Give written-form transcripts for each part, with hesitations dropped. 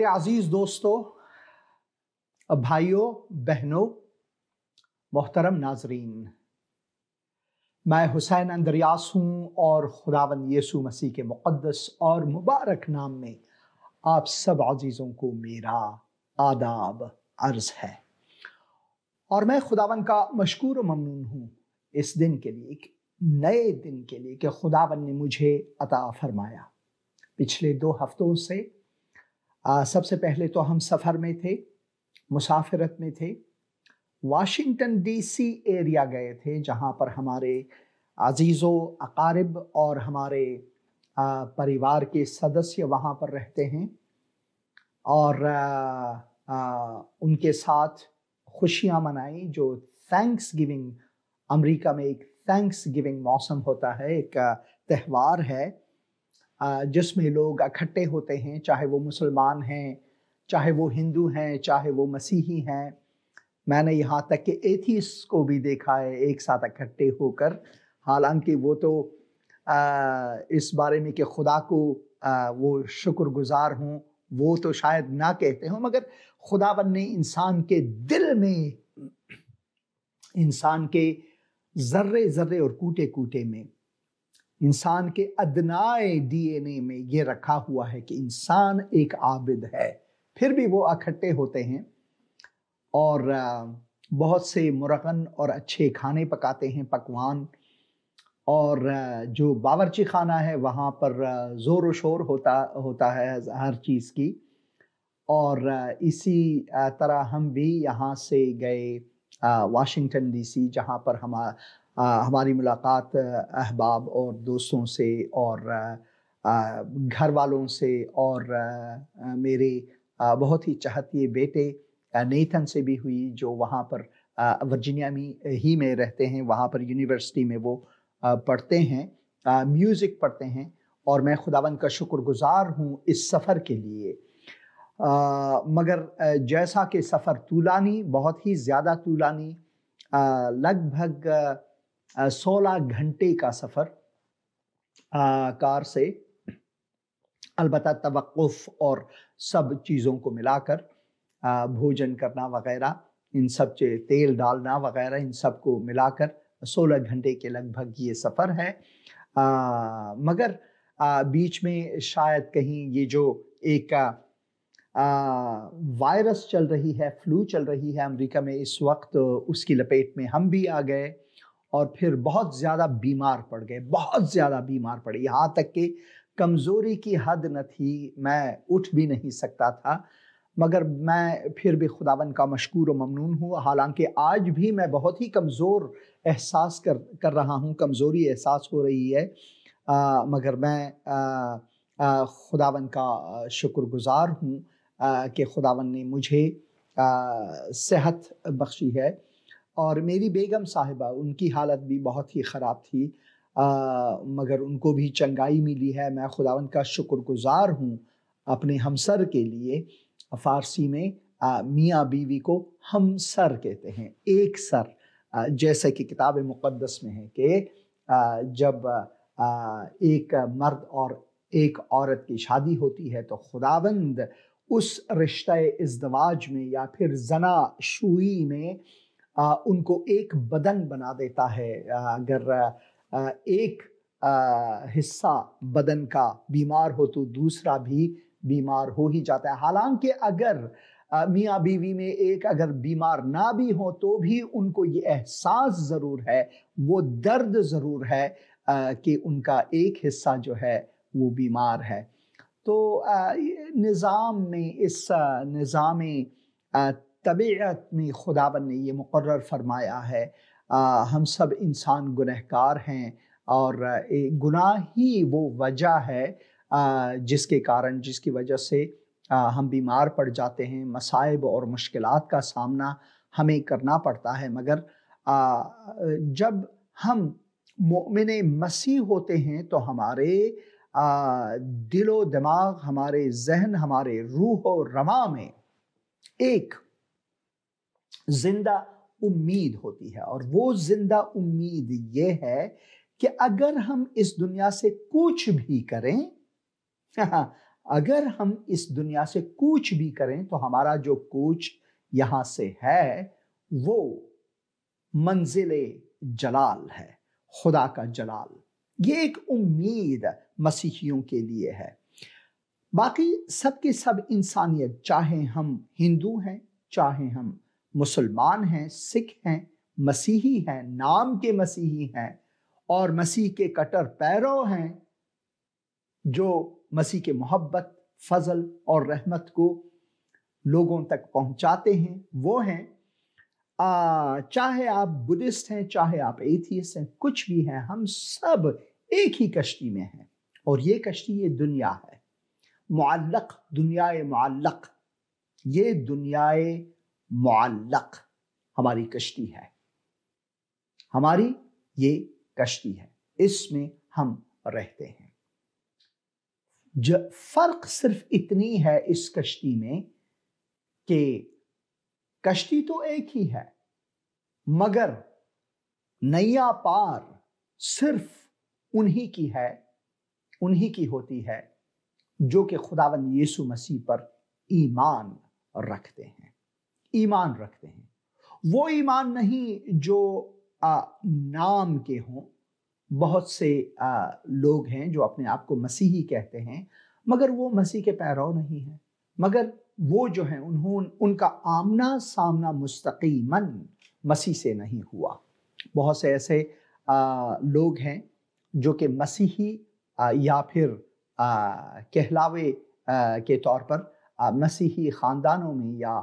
میرے عزیز دوستوں، بھائیوں، بہنوں، محترم ناظرین، میں حسین اندریاس ہوں اور خداوند یسوع مسیح کے مقدس اور مبارک نام میں آپ سب عزیزوں کو میرا آداب عرض ہے۔ اور میں خداوند کا مشکور و ممنون ہوں اس دن کے لیے، ایک نئے دن کے لیے کہ خداوند نے مجھے عطا فرمایا۔ پچھلے 2 ہفتوں سے سب سے پہلے تو ہم سفر میں تھے، مسافرت میں تھے، واشنگٹن ڈی سی ایریا گئے تھے، جہاں پر ہمارے عزیز و اقارب اور ہمارے پریوار کے سدسیہ وہاں پر رہتے ہیں، اور ان کے ساتھ خوشیاں منائیں۔ جو تھینکس گیونگ، امریکہ میں ایک تھینکس گیونگ موسم ہوتا ہے، ایک تہوار ہے جس میں لوگ اکٹھے ہوتے ہیں، چاہے وہ مسلمان ہیں، چاہے وہ ہندو ہیں، چاہے وہ مسیحی ہیں۔ میں نے یہاں تک کہ ایتھیسٹ کو بھی دیکھا ہے ایک ساتھ اکٹھے ہو کر، حالانکہ وہ تو اس بارے میں کہ خدا کو وہ شکر گزار ہوں وہ تو شاید نہ کہتے ہوں، مگر خداوند نے انسان کے دل میں، انسان کے ذرے ذرے اور کوٹے کوٹے میں، انسان کے ادنائے ڈی این اے میں یہ رکھا ہوا ہے کہ انسان ایک عابد ہے۔ پھر بھی وہ اکٹھے ہوتے ہیں اور بہت سے مرغن اور اچھے کھانے پکاتے ہیں، پکوان، اور جو باورچی خانہ ہے وہاں پر زور و شور ہوتا ہے ہر چیز کی۔ اور اسی طرح ہم بھی یہاں سے گئے واشنگٹن ڈی سی، جہاں پر ہماری ملاقات احباب اور دوستوں سے اور گھر والوں سے اور میرے بہت ہی چہتے بیٹے نیتن سے بھی ہوئی، جو وہاں پر ورجینیا ہی میں رہتے ہیں، وہاں پر یونیورسٹی میں وہ پڑھتے ہیں، میوزک پڑھتے ہیں۔ اور میں خداوند کا شکر گزار ہوں اس سفر کے لیے۔ مگر جیسا کہ سفر طولانی، بہت ہی زیادہ طولانی، لگ بھگ 16 گھنٹے کا سفر کار سے، البتہ توقف اور سب چیزوں کو ملا کر، بھوجن کرنا وغیرہ، ان سب تیل ڈالنا وغیرہ، ان سب کو ملا کر 16 گھنٹے کے لگ بھگ یہ سفر ہے۔ مگر بیچ میں شاید کہیں یہ جو ایک وائرس چل رہی ہے، فلو چل رہی ہے امریکہ میں اس وقت، اس کی لپیٹ میں ہم بھی آ گئے اور پھر بہت زیادہ بیمار پڑ گئے، بہت زیادہ بیمار پڑے، یہاں تک کہ کمزوری کی حد نہ تھی، میں اٹھ بھی نہیں سکتا تھا۔ مگر میں پھر بھی خداوند کا مشکور و ممنون ہوں، حالانکہ آج بھی میں بہت ہی کمزور احساس کر رہا ہوں، کمزوری احساس ہو رہی ہے، مگر میں خداوند کا شکر گزار ہوں کہ خداوند نے مجھے صحت بخشی ہے۔ اور میری بیگم صاحبہ، ان کی حالت بھی بہت ہی خراب تھی، مگر ان کو بھی چنگائی ملی ہے۔ میں خداوند کا شکر گزار ہوں اپنے ہمسر کے لیے۔ فارسی میں میاں بیوی کو ہمسر کہتے ہیں، ایک سر، جیسے کہ کتاب مقدس میں ہے کہ جب ایک مرد اور ایک عورت کی شادی ہوتی ہے تو خداوند اس رشتہ ازدواج میں یا پھر زنا شوئی میں ان کو ایک بدن بنا دیتا ہے۔ اگر ایک حصہ بدن کا بیمار ہو تو دوسرا بھی بیمار ہو ہی جاتا ہے۔ حالانکہ اگر میاں بیوی میں ایک اگر بیمار نہ بھی ہو تو بھی ان کو یہ احساس ضرور ہے، وہ درد ضرور ہے کہ ان کا ایک حصہ جو ہے وہ بیمار ہے۔ تو نظام میں، اس نظام طبیعت میں خداوند نے یہ مقرر فرمایا ہے، ہم سب انسان گنہگار ہیں، اور گناہ ہی وہ وجہ ہے جس کی وجہ سے ہم بیمار پڑ جاتے ہیں، مصائب اور مشکلات کا سامنا ہمیں کرنا پڑتا ہے۔ مگر جب ہم مومن مسیح ہوتے ہیں تو ہمارے دل و دماغ، ہمارے ذہن، ہمارے روح و رواں میں ایک زندہ امید ہوتی ہے، اور وہ زندہ امید یہ ہے کہ اگر ہم اس دنیا سے کچھ بھی کریں، اگر ہم اس دنیا سے کوچ بھی کریں تو ہمارا جو کوچ یہاں سے ہے وہ منزل جلال ہے، خدا کا جلال۔ یہ ایک امید مسیحیوں کے لیے ہے۔ باقی سب کے سب انسانیت، چاہے ہم ہندو ہیں، چاہے ہم مسلمان ہیں، سکھ ہیں، مسیحی ہیں، نام کے مسیحی ہیں اور مسیح کے کٹر پیرو ہیں، جو مسیح کے محبت، فضل اور رحمت کو لوگوں تک پہنچاتے ہیں، وہ ہیں۔ چاہے آپ بدھسٹ ہیں، چاہے آپ ایتھیسٹ ہیں، کچھ بھی ہیں، ہم سب ایک ہی کشتی میں ہیں، اور یہ کشتی یہ دنیا ہے، معلق، دنیا معلق، یہ دنیا معلق ہماری کشتی ہے، ہماری یہ کشتی ہے، اس میں ہم رہتے ہیں۔ فرق صرف اتنی ہے اس کشتی میں کہ کشتی تو ایک ہی ہے، مگر نیا پار صرف انہی کی ہے، انہی کی ہوتی ہے جو کہ خداوند یسوع مسیح پر ایمان رکھتے ہیں، ایمان رکھتے ہیں۔ وہ ایمان نہیں جو نام کے ہوں۔ بہت سے لوگ ہیں جو اپنے آپ کو مسیحی کہتے ہیں، مگر وہ مسیح کے پیرو نہیں ہیں، مگر وہ جو ہیں ان کا آمنا سامنا مستقیماً مسیح سے نہیں ہوا۔ بہت سے ایسے لوگ ہیں جو کہ مسیحی یا پھر کہلاوے کے طور پر مسیحی خاندانوں میں یا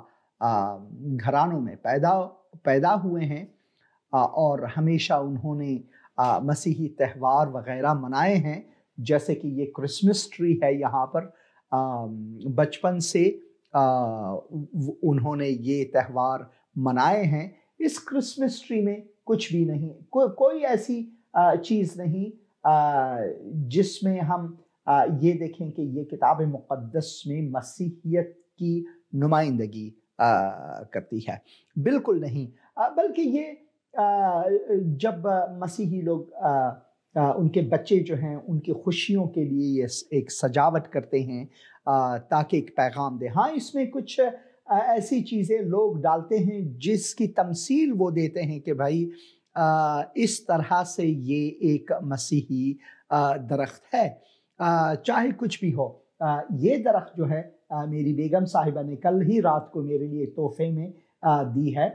گھرانوں میں پیدا ہوئے ہیں، اور ہمیشہ انہوں نے مسیحی تہوار وغیرہ منائے ہیں، جیسے کہ یہ کرسمس ٹری ہے یہاں پر، بچپن سے انہوں نے یہ تہوار منائے ہیں۔ اس کرسمس ٹری میں کچھ بھی نہیں، کوئی ایسی چیز نہیں جس میں ہم یہ دیکھیں کہ یہ کتاب مقدس میں مسیحیت کی نمائندگی کرتی ہے، بالکل نہیں۔ بلکہ یہ جب مسیحی لوگ ان کے بچے جو ہیں ان کی خوشیوں کے لیے یہ ایک سجاوٹ کرتے ہیں تاکہ ایک پیغام دے۔ ہاں، اس میں کچھ ایسی چیزیں لوگ ڈالتے ہیں جس کی تمثیل وہ دیتے ہیں کہ بھائی اس طرح سے یہ ایک مسیحی درخت ہے، چاہے کچھ بھی ہو۔ یہ درخت جو ہے میری بیگم صاحبہ نے کل ہی رات کو میرے لیے تحفے میں دی ہے،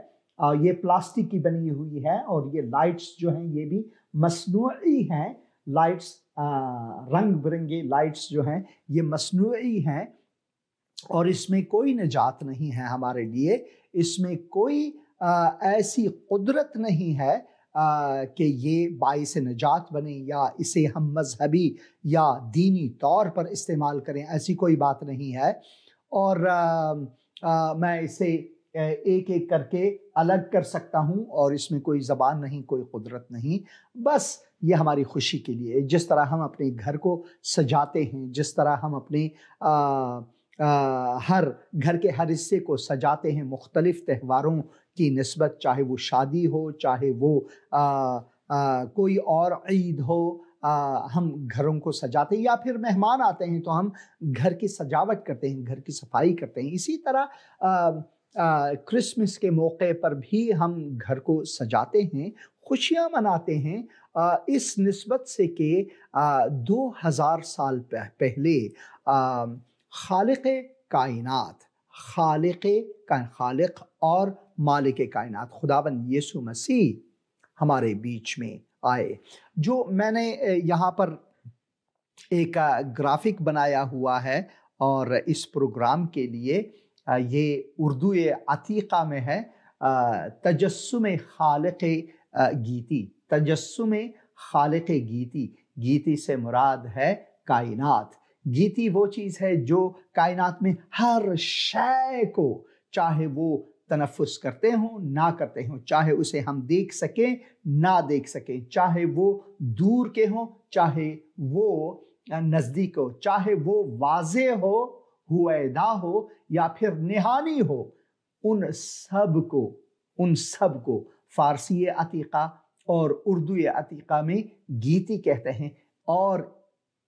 یہ پلاسٹک کی بنی ہوئی ہے، اور یہ لائٹس جو ہیں یہ بھی مصنوعی ہیں، لائٹس رنگ برنگے لائٹس جو ہیں یہ مصنوعی ہیں، اور اس میں کوئی نجات نہیں ہے ہمارے لیے، اس میں کوئی ایسی قدرت نہیں ہے کہ یہ باعث نجات بنے یا اسے ہم مذہبی یا دینی طور پر استعمال کریں، ایسی کوئی بات نہیں ہے۔ اور میں اسے ایک ایک کر کے الگ کر سکتا ہوں، اور اس میں کوئی زبان نہیں، کوئی قدرت نہیں، بس یہ ہماری خوشی کے لیے، جس طرح ہم اپنے گھر کو سجاتے ہیں، جس طرح ہم اپنے ہر گھر کے ہر حصے کو سجاتے ہیں مختلف تہواروں کی نسبت، چاہے وہ شادی ہو، چاہے وہ کوئی اور عید ہو، ہم گھروں کو سجاتے ہیں، یا پھر مہمان آتے ہیں تو ہم گھر کی سجاوٹ کرتے ہیں، گھر کی صفائی کرتے ہیں۔ اسی طرح کرسمس کے موقع پر بھی ہم گھر کو سجاتے ہیں، خوشیاں مناتے ہیں، اس نسبت سے کہ 2000 سال پہلے خالق کائنات، خالق اور مالک کائنات خداوند یسوع مسیح ہمارے بیچ میں آئے۔ جو میں نے یہاں پر ایک گرافک بنایا ہوا ہے، اور اس پروگرام کے لیے یہ اردو عتیقہ میں ہے، تجسم خالق گیتی، تجسم خالق گیتی۔ گیتی سے مراد ہے کائنات۔ گیتی وہ چیز ہے جو کائنات میں ہر شے کو، چاہے وہ تنفس کرتے ہوں نہ کرتے ہوں، چاہے اسے ہم دیکھ سکیں نہ دیکھ سکیں، چاہے وہ دور کے ہوں چاہے وہ نزدیک ہو، چاہے وہ واضح ہو، ہویدا ہو یا پھر نہانی ہو، ان سب کو فارسی عتیقہ اور اردو عتیقہ میں گیتی کہتے ہیں۔ اور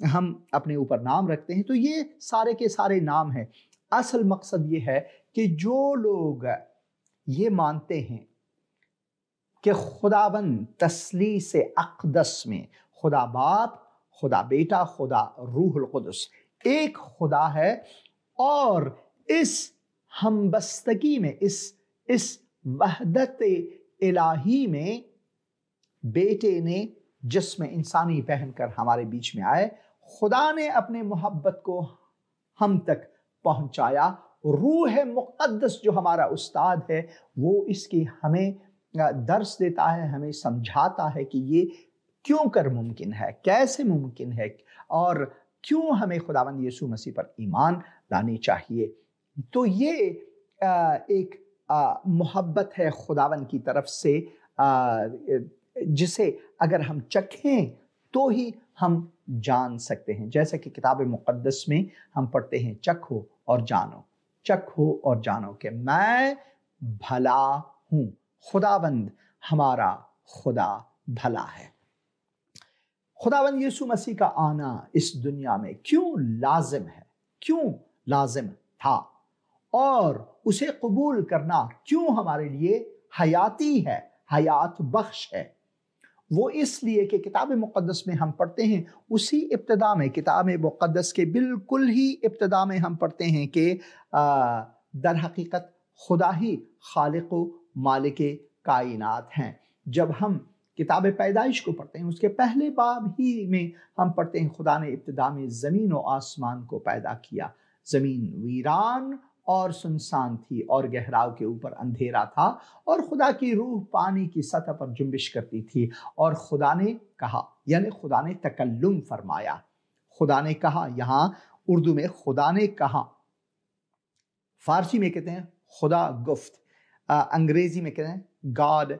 ہم اپنے اوپر نام رکھتے ہیں، تو یہ سارے کے سارے نام ہیں۔ اصل مقصد یہ ہے کہ جو لوگ یہ مانتے ہیں کہ خداوند تثلیث اقدس میں خدا باپ، خدا بیٹا، خدا روح القدس ایک خدا ہے، اور اس ہمبستگی میں، اس وحدت الہی میں بیٹے نے جسم انسانی پہن کر ہمارے بیچ میں آئے، خدا نے اپنے محبت کو ہم تک پہنچایا، روح مقدس جو ہمارا استاد ہے وہ اس کی ہمیں درس دیتا ہے، ہمیں سمجھاتا ہے کہ یہ کیوں کر ممکن ہے، کیسے ممکن ہے، اور کیوں ہمیں خداوند یسوع مسیح پر ایمان لانی چاہیے۔ تو یہ ایک محبت ہے خداوند کی طرف سے، جسے اگر ہم چکھیں تو ہی ہم جان سکتے ہیں۔ جیسا کہ کتاب مقدس میں ہم پڑھتے ہیں، چکھو اور جانو، چکھو اور جانو کہ میں بھلا ہوں۔ خداوند ہمارا خدا بھلا ہے۔ خداوند یسوع مسیح کا آنا اس دنیا میں کیوں لازم ہے، کیوں لازم تھا، اور اسے قبول کرنا کیوں ہمارے لیے حیاتی ہے، حیات بخش ہے؟ وہ اس لیے کہ کتاب مقدس میں ہم پڑھتے ہیں، اسی ابتدا میں، کتاب مقدس کے بالکل ہی ابتدا میں ہم پڑھتے ہیں کہ در حقیقت خدا ہی خالق و مالک کائنات ہیں۔ جب ہم کتاب پیدائش کو پڑھتے ہیں، اس کے پہلے باب ہی میں ہم پڑھتے ہیں، خدا نے ابتدا میں زمین و آسمان کو پیدا کیا، زمین ویران اور سنسان تھی، اور گہراؤ کے اوپر اندھیرا تھا، اور خدا کی روح پانی کی سطح پر جنبش کرتی تھی، اور خدا نے کہا، یعنی خدا نے تکلم فرمایا، خدا نے کہا۔ یہاں اردو میں خدا نے کہا، فارسی میں کہتے ہیں خدا گفت، انگریزی میں کہتے ہیں God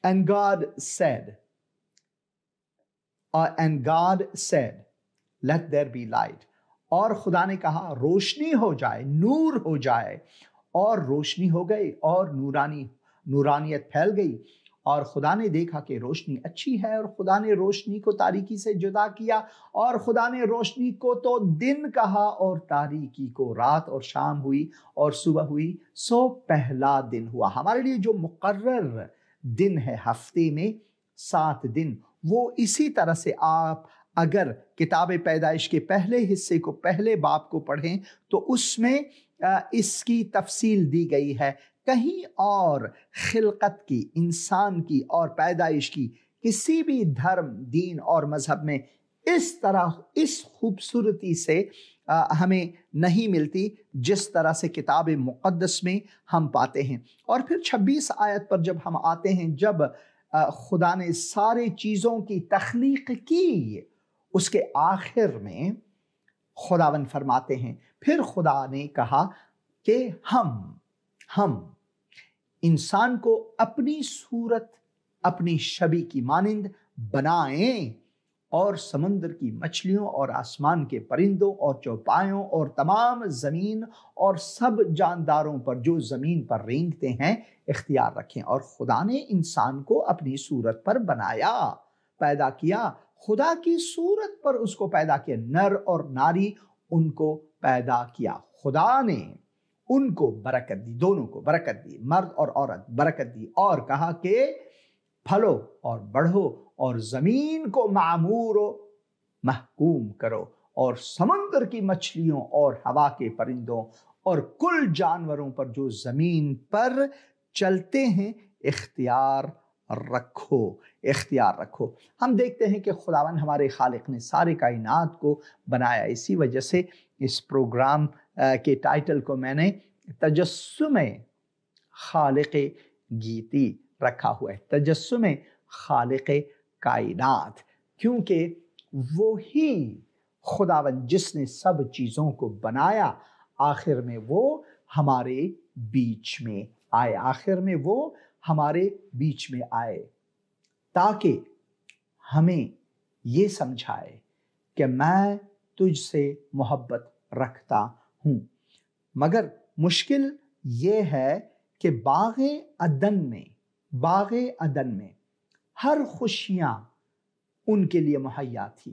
and God said, and God said let there be light، اور خدا نے کہا روشنی ہو جائے، نور ہو جائے، اور روشنی ہو گئی، اور نورانیت پھیل گئی، اور خدا نے دیکھا کہ روشنی اچھی ہے، اور خدا نے روشنی کو تاریکی سے جدا کیا، اور خدا نے روشنی کو تو دن کہا، اور تاریکی کو رات، اور شام ہوئی اور صبح ہوئی، سو پہلا دن ہوا۔ ہمارے لیے جو مقرر دن ہے ہفتے میں 7 دن، وہ اسی طرح سے آپ اگر کتاب پیدائش کے پہلے حصے کو، پہلے باب کو پڑھیں تو اس میں اس کی تفصیل دی گئی ہے۔ کہیں اور خلقت کی، انسان کی اور پیدائش کی کسی بھی دھرم، دین اور مذہب میں اس طرح، اس خوبصورتی سے ہمیں نہیں ملتی جس طرح سے کتاب مقدس میں ہم پاتے ہیں۔ اور پھر 26 آیت پر جب ہم آتے ہیں، جب خدا نے ساری چیزوں کی تخلیق کی، اس کے آخر میں خداوند فرماتے ہیں، پھر خدا نے کہا کہ ہم انسان کو اپنی صورت، اپنی شبیہ کی مانند بنائیں، اور سمندر کی مچھلیوں اور آسمان کے پرندوں اور چوپایوں اور تمام زمین اور سب جانداروں پر جو زمین پر رینگتے ہیں اختیار رکھیں۔ اور خدا نے انسان کو اپنی صورت پر بنایا، پیدا کیا، خدا کی صورت پر اس کو پیدا کیا، نر اور ناری ان کو پیدا کیا۔ خدا نے ان کو برکت دی، دونوں کو برکت دی، مرد اور عورت برکت دی، اور کہا کہ پھلو اور بڑھو، اور زمین کو معمور و محکوم کرو، اور سمندر کی مچھلیوں اور ہوا کے پرندوں اور کل جانوروں پر جو زمین پر چلتے ہیں اختیار رکھو، اختیار رکھو۔ ہم دیکھتے ہیں کہ خداوند ہمارے خالق نے سارے کائنات کو بنایا۔ اسی وجہ سے اس پروگرام کے ٹائٹل کو میں نے تجسم خالق گیتی رکھا ہوا ہے، تجسم خالق کائنات، کیونکہ وہی خداوند جس نے سب چیزوں کو بنایا، آخر میں وہ ہمارے بیچ میں آئے، آخر میں وہ ہمارے بیچ میں آئے تاکہ ہمیں یہ سمجھائے کہ میں تجھ سے محبت رکھتا ہوں۔ مگر مشکل یہ ہے کہ باغ عدن میں ہر خوشیاں ان کے لیے مہیا تھی،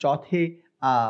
4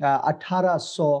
1800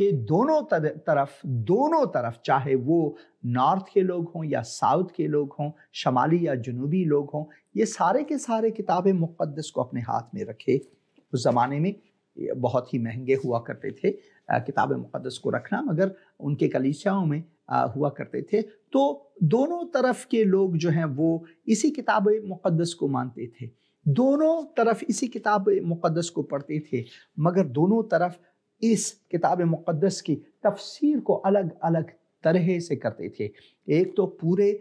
کہ دونوں طرف چاہے وہ نارتھ کے لوگ ہوں یا ساؤتھ کے لوگ ہوں، شمالی یا جنوبی لوگ ہوں، یہ سارے کے سارے کتاب مقدس کو اپنے ہاتھ میں رکھے۔ اس زمانے میں بہت ہی مہنگے ہوا کرتے تھے کتاب مقدس کو رکھنا، مگر ان کے کلیسیاؤں میں ہوا کرتے تھے، تو دونوں طرف کے لوگ جو ہیں وہ اسی کتاب مقدس کو مانتے تھے، دونوں طرف اسی کتاب مقدس کو پڑھتے تھے، مگر دونوں طرف اس کتاب مقدس کی تفسیر کو الگ الگ طرح سے کرتے تھے۔ ایک تو پورے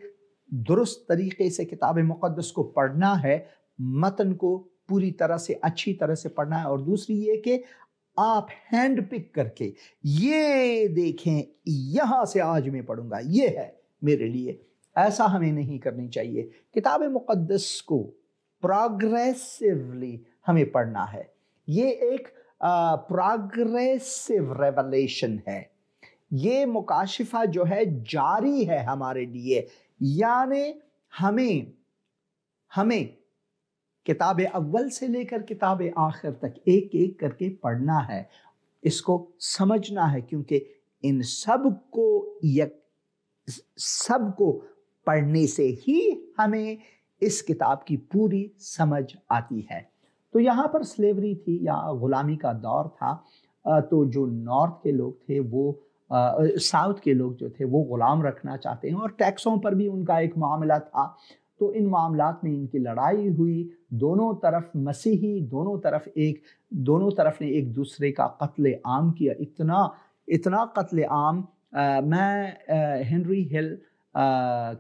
درست طریقے سے کتاب مقدس کو پڑھنا ہے، متن کو پوری طرح سے اچھی طرح سے پڑھنا ہے، اور دوسری یہ کہ آپ ہینڈ پک کر کے یہ دیکھیں یہاں سے آج میں پڑھوں گا، یہ ہے میرے لیے، ایسا ہمیں نہیں کرنی چاہیے۔ کتاب مقدس کو پروگریسولی ہمیں پڑھنا ہے، یہ ایک پروگریسو ریولیشن ہے، یہ مکاشفہ جو ہے جاری ہے ہمارے لیے، یعنی ہمیں کتاب اول سے لے کر کتاب آخر تک ایک ایک کر کے پڑھنا ہے، اس کو سمجھنا ہے، کیونکہ ان سب کو پڑھنے سے ہی ہمیں اس کتاب کی پوری سمجھ آتی ہے۔ تو یہاں پر سلیوری تھی یا غلامی کا دور تھا، تو جو نارتھ کے لوگ تھے وہ ساؤتھ کے لوگ جو تھے وہ غلام رکھنا چاہتے ہیں، اور ٹیکسوں پر بھی ان کا ایک معاملہ تھا، تو ان معاملات میں ان کی لڑائی ہوئی، دونوں طرف مسیحی، دونوں طرف نے ایک دوسرے کا قتل عام کیا، اتنا قتل عام، میں ہنری ہل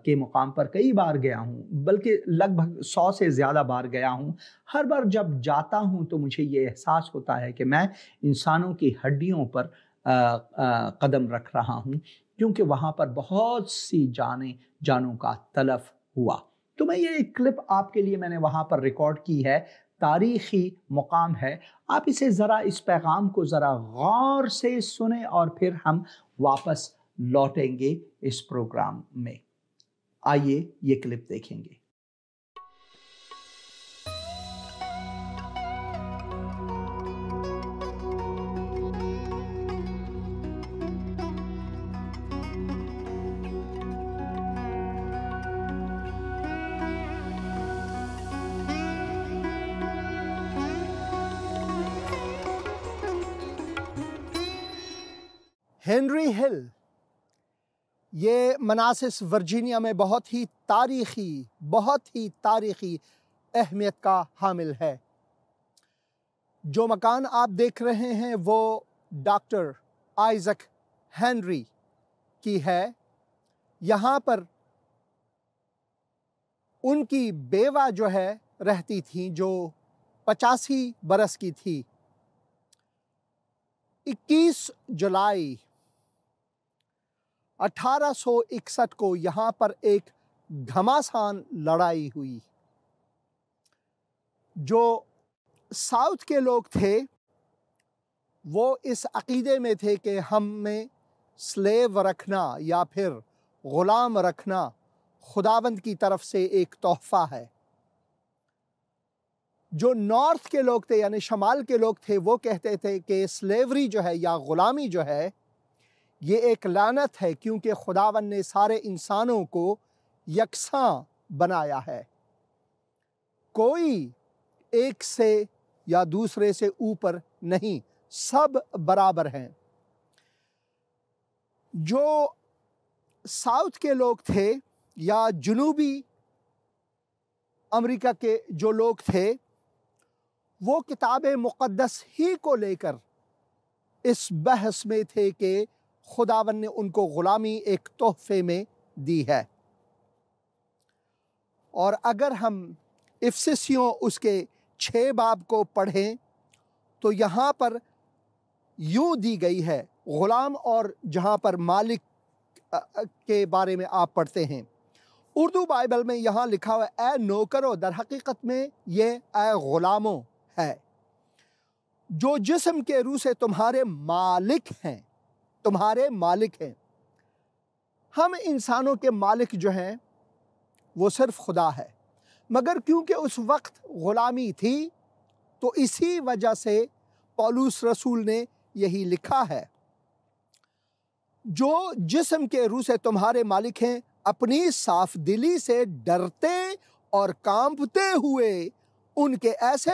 کے مقام پر کئی بار گیا ہوں، بلکہ لگ بھگ 100 سے زیادہ بار گیا ہوں۔ ہر بار جب جاتا ہوں تو مجھے یہ احساس ہوتا ہے کہ میں انسانوں کی ہڈیوں پر قدم رکھ رہا ہوں، کیونکہ وہاں پر بہت سی جانوں کا تلف ہوا۔ تو میں یہ ایک کلپ آپ کے لیے میں نے وہاں پر ریکارڈ کی ہے، تاریخی مقام ہے، آپ اسے ذرا اس پیغام کو ذرا غور سے سنیں، اور پھر ہم واپس لوٹیں گے اس پروگرام میں۔ آئیے یہ کلپ دیکھیں گے۔ ہنری ہل یہ مناسس ورجینیا میں بہت ہی تاریخی اہمیت کا حامل ہے۔ جو مکان آپ دیکھ رہے ہیں وہ ڈاکٹر آئزک ہنری کی ہے۔ یہاں پر ان کی بیوہ جو ہے رہتی تھیں، جو 85 برس کی تھی۔ 21 جولائی 1861 کو یہاں پر ایک گھماسان لڑائی ہوئی۔ جو ساؤتھ کے لوگ تھے وہ اس عقیدے میں تھے کہ ہمیں سلیو رکھنا یا پھر غلام رکھنا خداوند کی طرف سے ایک تحفہ ہے۔ جو نارتھ کے لوگ تھے یعنی شمال کے لوگ تھے وہ کہتے تھے کہ سلیوری جو ہے یا غلامی جو ہے یہ ایک لعنت ہے، کیونکہ خداوند نے سارے انسانوں کو یکساں بنایا ہے، کوئی ایک سے یا دوسرے سے اوپر نہیں، سب برابر ہیں۔ جو ساؤتھ کے لوگ تھے یا جنوبی امریکہ کے جو لوگ تھے وہ کتاب مقدس ہی کو لے کر اس بحث میں تھے کہ خداوند نے ان کو غلامی ایک تحفے میں دی ہے۔ اور اگر ہم افسسیوں اس کے 6 باب کو پڑھیں تو یہاں پر یوں دی گئی ہے، غلام اور جہاں پر مالک کے بارے میں آپ پڑھتے ہیں۔ اردو بائبل میں یہاں لکھا ہوا ہے، اے نوکرو، در حقیقت میں یہ اے غلاموں ہے، جو جسم کے روح سے تمہارے مالک ہیں، تمہارے مالک ہیں۔ ہم انسانوں کے مالک جو ہیں وہ صرف خدا ہے، مگر کیونکہ اس وقت غلامی تھی تو اسی وجہ سے پولس رسول نے یہی لکھا ہے جو جسم کے روح سے تمہارے مالک ہیں اپنی صاف دلی سے ڈرتے اور کانپتے ہوئے ان کے ایسے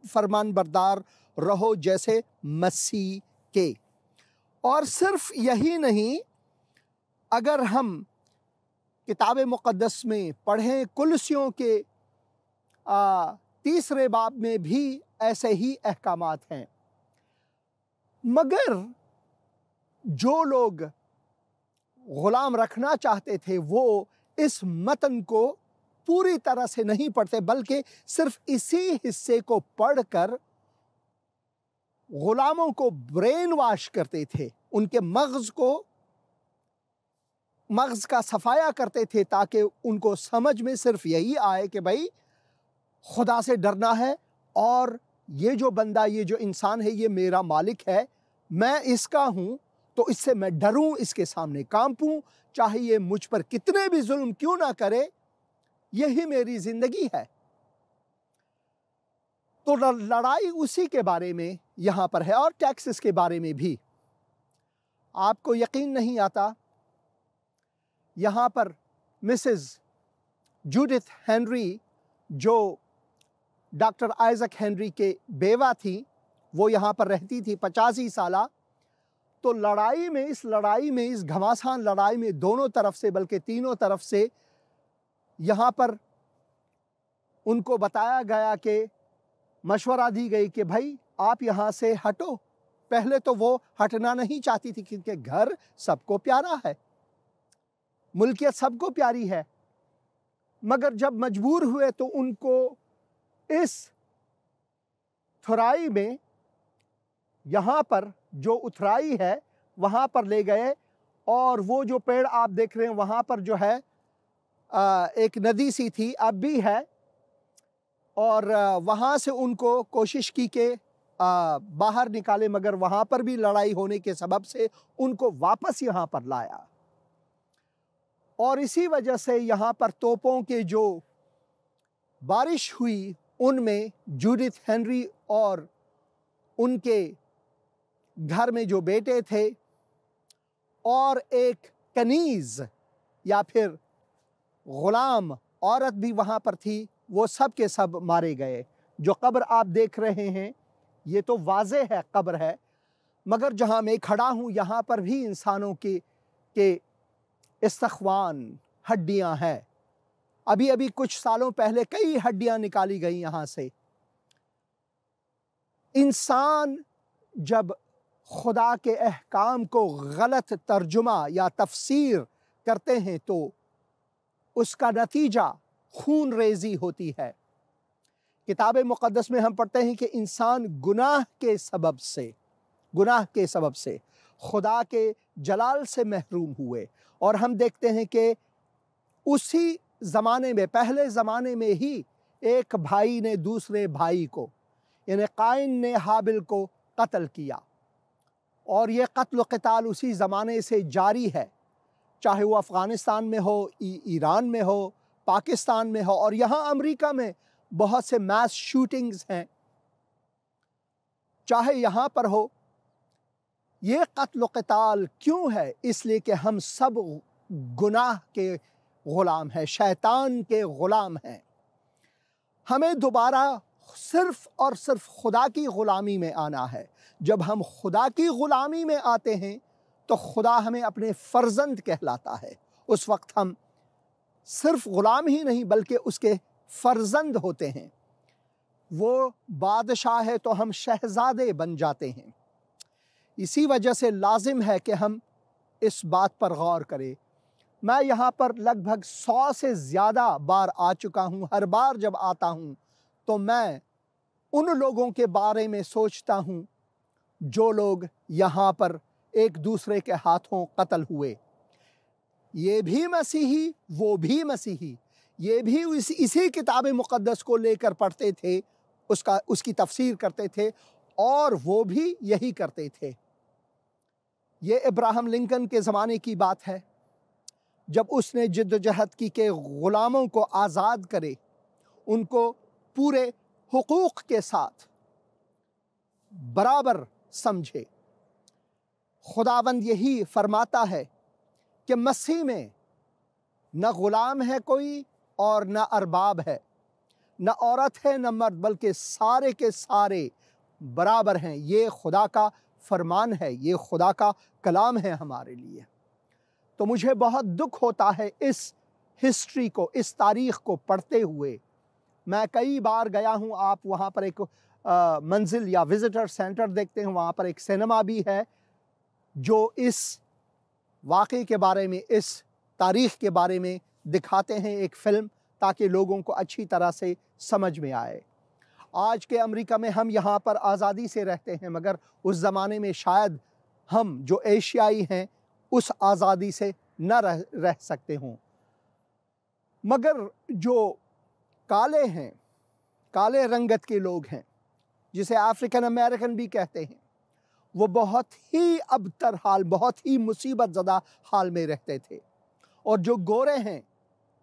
فرمان بردار رہو جیسے مسیح کے۔ اور صرف یہی نہیں، اگر ہم کتاب مقدس میں پڑھیں کلسیوں کے 3 باب میں بھی ایسے ہی احکامات ہیں، مگر جو لوگ غلام رکھنا چاہتے تھے وہ اس متن کو پوری طرح سے نہیں پڑھتے، بلکہ صرف اسی حصے کو پڑھ کر غلاموں کو برین واش کرتے تھے، ان کے مغز کا صفایا کرتے تھے، تاکہ ان کو سمجھ میں صرف یہی آئے کہ بھائی خدا سے ڈرنا ہے، اور یہ جو بندہ، یہ جو انسان ہے، یہ میرا مالک ہے، میں اس کا ہوں، تو اس سے میں ڈروں، اس کے سامنے کانپوں، چاہے یہ مجھ پر کتنے بھی ظلم کیوں نہ کرے، یہی میری زندگی ہے۔ تو لڑائی اسی کے بارے میں یہاں پر ہے، اور ٹیکسز کے بارے میں بھی۔ آپ کو یقین نہیں آتا، یہاں پر مسز جوڈتھ ہنری جو ڈاکٹر آئزک ہنری کے بیوہ تھی، وہ یہاں پر رہتی تھی 85 سالہ۔ تو اس لڑائی میں اس گھماسان لڑائی میں دونوں طرف سے، بلکہ تینوں طرف سے، یہاں پر ان کو بتایا گیا کہ مشورہ دی گئی کہ بھائی آپ یہاں سے ہٹو۔ پہلے تو وہ ہٹنا نہیں چاہتی تھی، کیونکہ گھر سب کو پیارا ہے، ملکیت سب کو پیاری ہے، مگر جب مجبور ہوئے تو ان کو اس تھرائی میں، یہاں پر جو اتھرائی ہے وہاں پر لے گئے، اور وہ جو پیڑ آپ دیکھ رہے ہیں وہاں پر جو ہے ایک ندی سی تھی، اب بھی ہے، اور وہاں سے ان کو کوشش کی کہ باہر نکالے، مگر وہاں پر بھی لڑائی ہونے کے سبب سے ان کو واپس یہاں پر لایا۔ اور اسی وجہ سے یہاں پر توپوں کے جو بارش ہوئی، ان میں جوڈتھ ہنری اور ان کے گھر میں جو بیٹے تھے، اور ایک کنیز یا پھر غلام عورت بھی وہاں پر تھی، وہ سب کے سب مارے گئے۔ جو قبر آپ دیکھ رہے ہیں یہ تو واضح ہے قبر ہے، مگر جہاں میں کھڑا ہوں یہاں پر بھی انسانوں کے استخوان، ہڈیاں ہیں۔ ابھی کچھ سالوں پہلے کئی ہڈیاں نکالی گئی یہاں سے۔ انسان جب خدا کے احکام کو غلط ترجمہ یا تفسیر کرتے ہیں تو اس کا نتیجہ خون ریزی ہوتی ہے۔ کتاب مقدس میں ہم پڑھتے ہیں کہ انسان گناہ کے سبب سے خدا کے جلال سے محروم ہوئے، اور ہم دیکھتے ہیں کہ اسی زمانے میں، پہلے زمانے میں ہی ایک بھائی نے دوسرے بھائی کو، یعنی قائن نے حابل کو قتل کیا، اور یہ قتل و قتال اسی زمانے سے جاری ہے، چاہے وہ افغانستان میں ہو، ایران میں ہو، پاکستان میں ہو، اور یہاں امریکہ میں بہت سے میس شوٹنگز ہیں، چاہے یہاں پر ہو۔ یہ قتل و قتال کیوں ہے؟ اس لیے کہ ہم سب گناہ کے غلام ہیں، شیطان کے غلام ہیں۔ ہمیں دوبارہ صرف اور صرف خدا کی غلامی میں آنا ہے۔ جب ہم خدا کی غلامی میں آتے ہیں تو خدا ہمیں اپنے فرزند کہلاتا ہے۔ اس وقت ہم صرف غلام ہی نہیں بلکہ اس کے فرزند ہوتے ہیں۔ وہ بادشاہ ہے تو ہم شہزادے بن جاتے ہیں۔ اسی وجہ سے لازم ہے کہ ہم اس بات پر غور کریں۔ میں یہاں پر لگ بھگ 100 سے زیادہ بار آ چکا ہوں۔ ہر بار جب آتا ہوں تو میں ان لوگوں کے بارے میں سوچتا ہوں جو لوگ یہاں پر ایک دوسرے کے ہاتھوں قتل ہوئے۔ یہ بھی مسیحی، وہ بھی مسیحی، یہ بھی اسی کتاب مقدس کو لے کر پڑھتے تھے، اس کی تفسیر کرتے تھے، اور وہ بھی یہی کرتے تھے۔ یہ ابراہم لنکن کے زمانے کی بات ہے، جب اس نے جد و جہد کی کہ غلاموں کو آزاد کرے، ان کو پورے حقوق کے ساتھ برابر سمجھے۔ خداوند یہی فرماتا ہے کہ مسیح میں نہ غلام ہے کوئی اور نہ ارباب ہے، نہ عورت ہے نہ مرد، بلکہ سارے کے سارے برابر ہیں۔ یہ خدا کا فرمان ہے، یہ خدا کا کلام ہے ہمارے لیے۔ تو مجھے بہت دکھ ہوتا ہے اس ہسٹری کو، اس تاریخ کو پڑھتے ہوئے۔ میں کئی بار گیا ہوں، آپ وہاں پر ایک منزل یا وزٹر سینٹر دیکھتے ہیں، وہاں پر ایک سینما بھی ہے جو اس واقعے کے بارے میں، اس تاریخ کے بارے میں دکھاتے ہیں ایک فلم، تاکہ لوگوں کو اچھی طرح سے سمجھ میں آئے۔ آج کے امریکہ میں ہم یہاں پر آزادی سے رہتے ہیں، مگر اس زمانے میں شاید ہم جو ایشیائی ہیں اس آزادی سے نہ رہ سکتے ہوں۔ مگر جو کالے ہیں، کالے رنگت کے لوگ ہیں، جسے افریقن امریکن بھی کہتے ہیں، وہ بہت ہی ابتر حال، بہت ہی مصیبت زدہ حال میں رہتے تھے۔ اور جو گورے ہیں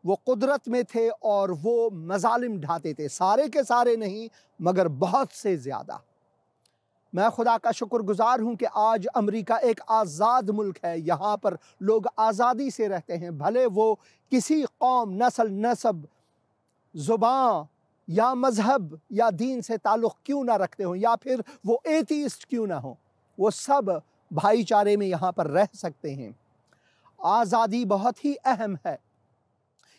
وہ قدرت میں تھے اور وہ مظالم ڈھاتے تھے، سارے کے سارے نہیں مگر بہت سے زیادہ۔ میں خدا کا شکر گزار ہوں کہ آج امریکہ ایک آزاد ملک ہے، یہاں پر لوگ آزادی سے رہتے ہیں، بھلے وہ کسی قوم، نسل، نسب، زبان یا مذہب یا دین سے تعلق کیوں نہ رکھتے ہوں، یا پھر وہ ایتھیسٹ کیوں نہ ہوں، وہ سب بھائی چارے میں یہاں پر رہ سکتے ہیں۔ آزادی بہت ہی اہم ہے۔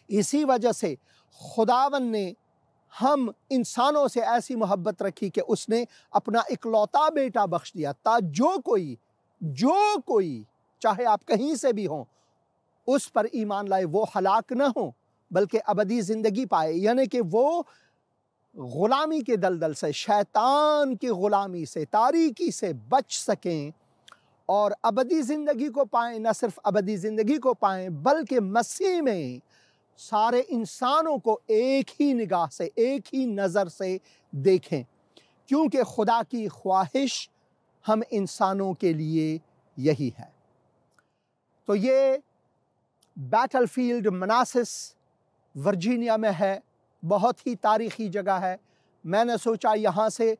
اسی وجہ سے خداوند نے ہم انسانوں سے ایسی محبت رکھی کہ اس نے اپنا اکلوتا بیٹا بخش دیا، تا جو کوئی چاہے آپ کہیں سے بھی ہوں اس پر ایمان لائے، وہ ہلاک نہ ہوں بلکہ ابدی زندگی پائے، یعنی کہ وہ غلامی کے دلدل سے، شیطان کی غلامی سے، تاریکی سے بچ سکیں اور ابدی زندگی کو پائیں۔ نہ صرف ابدی زندگی کو پائیں بلکہ مسیح میں سارے انسانوں کو ایک ہی نگاہ سے، ایک ہی نظر سے دیکھیں، کیونکہ خدا کی خواہش ہم انسانوں کے لیے یہی ہے۔ تو یہ بیٹل فیلڈ مناسس ورجینیا میں ہے، بہت ہی تاریخی جگہ ہے۔ میں نے سوچا یہاں سے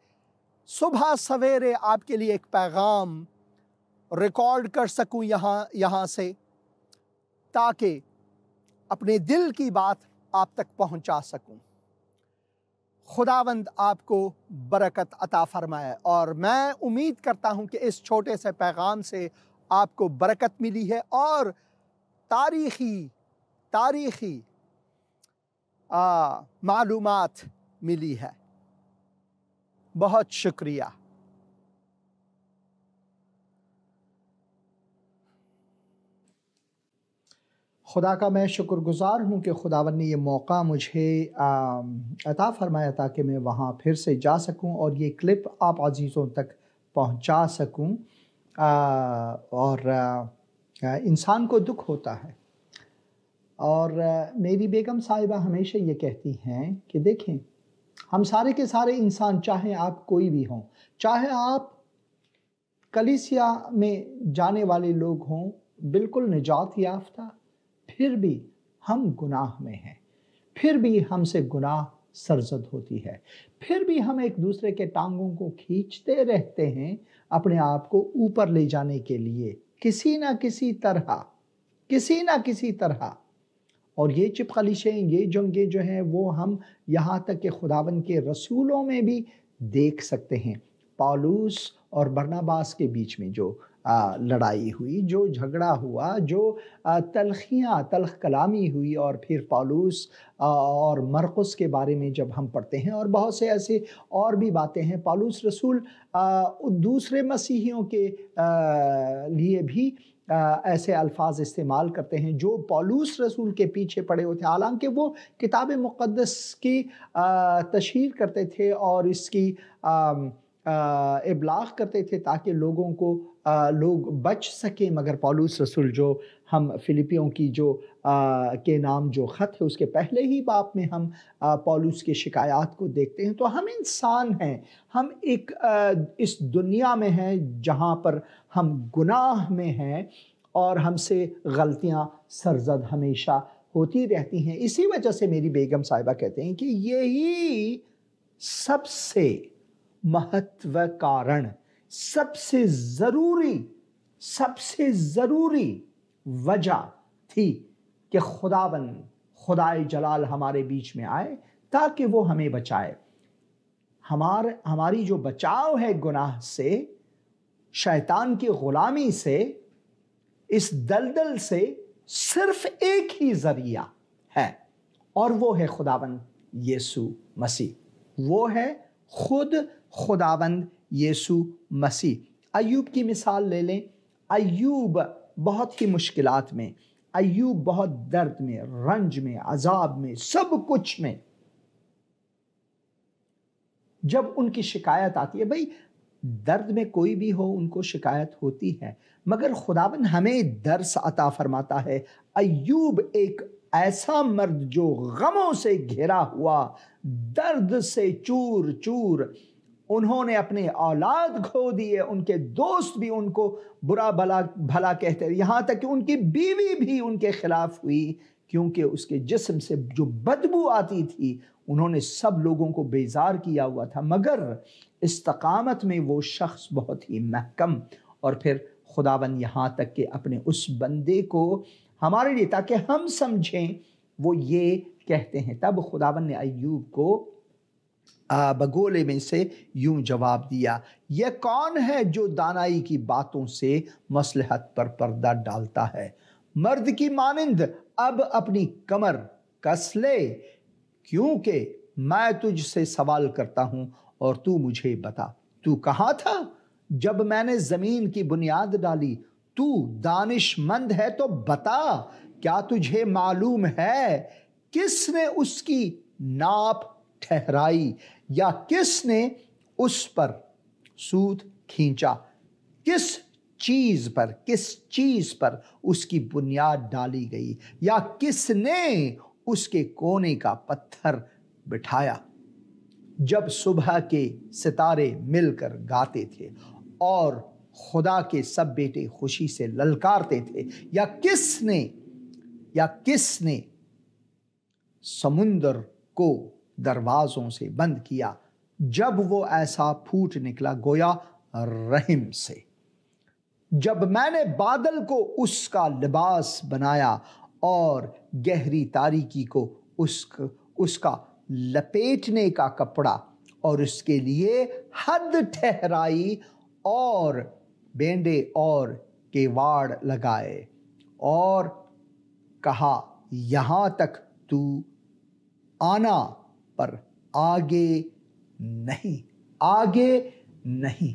صبح سویرے آپ کے لیے ایک پیغام ریکارڈ کر سکوں یہاں سے، تاکہ اپنے دل کی بات آپ تک پہنچا سکوں۔ خداوند آپ کو برکت عطا فرمائے، اور میں امید کرتا ہوں کہ اس چھوٹے سے پیغام سے آپ کو برکت ملی ہے اور تاریخی معلومات ملی ہے۔ بہت شکریہ۔ خدا کا میں شکر گزار ہوں کہ خداوند نے یہ موقع مجھے عطا فرمایا تاکہ میں وہاں پھر سے جا سکوں اور یہ کلپ آپ عزیزوں تک پہنچا سکوں۔ اور انسان کو دکھ ہوتا ہے، اور میری بیگم صاحبہ ہمیشہ یہ کہتی ہیں کہ دیکھیں، ہم سارے کے سارے انسان، چاہے آپ کوئی بھی ہوں، چاہے آپ کلیسیا میں جانے والے لوگ ہوں، بالکل نجات یافتہ، پھر بھی ہم گناہ میں ہیں، پھر بھی ہم سے گناہ سرزد ہوتی ہے، پھر بھی ہم ایک دوسرے کے ٹانگوں کو کھینچتے رہتے ہیں اپنے آپ کو اوپر لے جانے کے لیے، کسی نہ کسی طرح۔ اور یہ چپخلیشیں، یہ جنگیں جو ہیں وہ ہم یہاں تک کہ خداوند کے رسولوں میں بھی دیکھ سکتے ہیں۔ پالوس اور برناباس کے بیچ میں جو لڑائی ہوئی، جو جھگڑا ہوا، جو تلخ کلامی ہوئی، اور پھر پالوس اور مرقس کے بارے میں جب ہم پڑھتے ہیں، اور بہت سے ایسے اور بھی باتیں ہیں، پالوس رسول دوسرے مسیحیوں کے لیے بھی ایسے الفاظ استعمال کرتے ہیں جو پالوس رسول کے پیچھے پڑے ہوتے ہیں، حالانکہ وہ کتاب مقدس کی تشہیر کرتے تھے اور اس کی ابلاغ کرتے تھے تاکہ لوگ بچ سکیں۔ مگر پالوس رسول، جو ہم فلپیوں کی کے نام جو خط ہے اس کے پہلے ہی باب میں ہم پالوس کے شکایات کو دیکھتے ہیں۔ تو ہم انسان ہیں، ہم اس دنیا میں ہیں جہاں پر ہم گناہ میں ہیں، اور ہم سے غلطیاں سرزد ہمیشہ ہوتی رہتی ہیں۔ اسی وجہ سے میری بیگم صاحبہ کہتے ہیں کہ یہی سب سے مہتو کارن، سب سے ضروری سب سے ضروری وجہ تھی کہ خدائے جلال ہمارے بیچ میں آئے تاکہ وہ ہمیں بچائے. ہماری جو بچاؤ ہے گناہ سے، شیطان کی غلامی سے، اس دلدل سے، صرف ایک ہی ذریعہ ہے، اور وہ ہے خداوند یسوع مسیح. وہ ہے خود خداوند یسوع مسیح. ایوب کی مثال لے لیں. ایوب بہت ہی مشکلات میں، ایوب بہت درد میں، رنج میں، عذاب میں، سب کچھ میں، جب ان کی شکایت آتی ہے، بھئی درد میں کوئی بھی ہو ان کو شکایت ہوتی ہے، مگر خداوند ہمیں درس عطا فرماتا ہے. ایوب ایک ایسا مرد جو غموں سے گھرا ہوا، درد سے چور چور، انہوں نے اپنے اولاد کھو دیے، ان کے دوست بھی ان کو برا بھلا کہتے، یہاں تک کہ ان کی بیوی بھی ان کے خلاف ہوئی، کیونکہ اس کے جسم سے جو بدبو آتی تھی. انہوں نے سب لوگوں کو بیزار کیا ہوا تھا، مگر استقامت میں وہ شخص بہت ہی محکم. اور پھر خداوند یہاں تک کہ اپنے اس بندے کو ہمارے لیے، تاکہ ہم سمجھیں، وہ یہ کہتے ہیں. تب خداوند نے ایوب کو بگولے میں سے یوں جواب دیا، یہ کون ہے جو دانائی کی باتوں سے مصلحت پر پردہ ڈالتا ہے؟ مرد کی مانند اب اپنی کمر کس لے، کیونکہ میں تجھ سے سوال کرتا ہوں اور تو مجھے بتا، تو کہاں تھا جب میں نے زمین کی بنیاد ڈالی؟ تو دانش مند ہے تو بتا، کیا تجھے معلوم ہے کس نے اس کی ناپ ٹھہرائی، یا کس نے اس پر سود کھینچا؟ کس چیز پر اس کی بنیاد ڈالی گئی، یا کس نے اس کے کونے کا پتھر بٹھایا؟ جب صبح کے ستارے مل کر گاتے تھے اور خدا کے سب بیٹے خوشی سے للکارتے تھے، یا کس نے سمندر کو دروازوں سے بند کیا جب وہ ایسا پھوٹ نکلا گویا رحم سے؟ جب میں نے بادل کو اس کا لباس بنایا اور گہری تاریکی کو اس کا لپیٹنے کا کپڑا، اور اس کے لیے حد ٹھہرائی اور بینڈے اور کیواڑ لگائے، اور کہا یہاں تک تو آنا، پر آگے نہیں.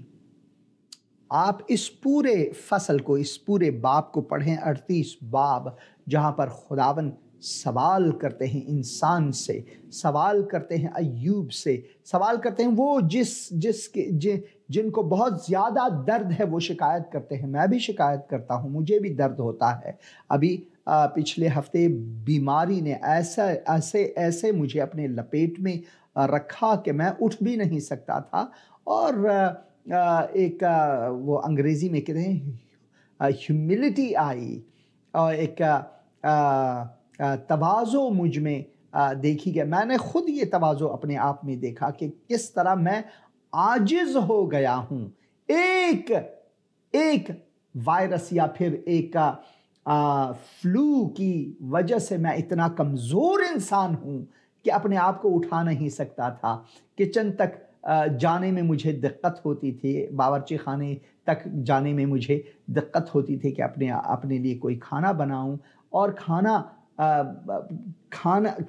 آپ اس پورے فصل کو، اس پورے باب کو پڑھیں، 38 باب، جہاں پر خداوند سوال کرتے ہیں انسان سے، سوال کرتے ہیں ایوب سے، سوال کرتے ہیں وہ جن کو بہت زیادہ درد ہے، وہ شکایت کرتے ہیں. میں بھی شکایت کرتا ہوں، مجھے بھی درد ہوتا ہے. ابھی پچھلے ہفتے بیماری نے ایسے مجھے اپنے لپیٹ میں رکھا کہ میں اٹھ بھی نہیں سکتا تھا، اور ایک وہ انگریزی میں کہتے ہیں ہیوملٹی آئی، اور ایک تواضع مجھ میں دیکھی گئی. میں نے خود یہ تواضع اپنے آپ میں دیکھا کہ کس طرح میں عاجز ہو گیا ہوں. ایک وائرس یا پھر ایک فلو کی وجہ سے میں اتنا کمزور انسان ہوں کہ اپنے آپ کو اٹھا نہیں سکتا تھا. کچن تک جانے میں مجھے دقت ہوتی تھی، باورچی خانے تک جانے میں مجھے دقت ہوتی تھی کہ اپنے لیے کوئی کھانا بناؤں، اور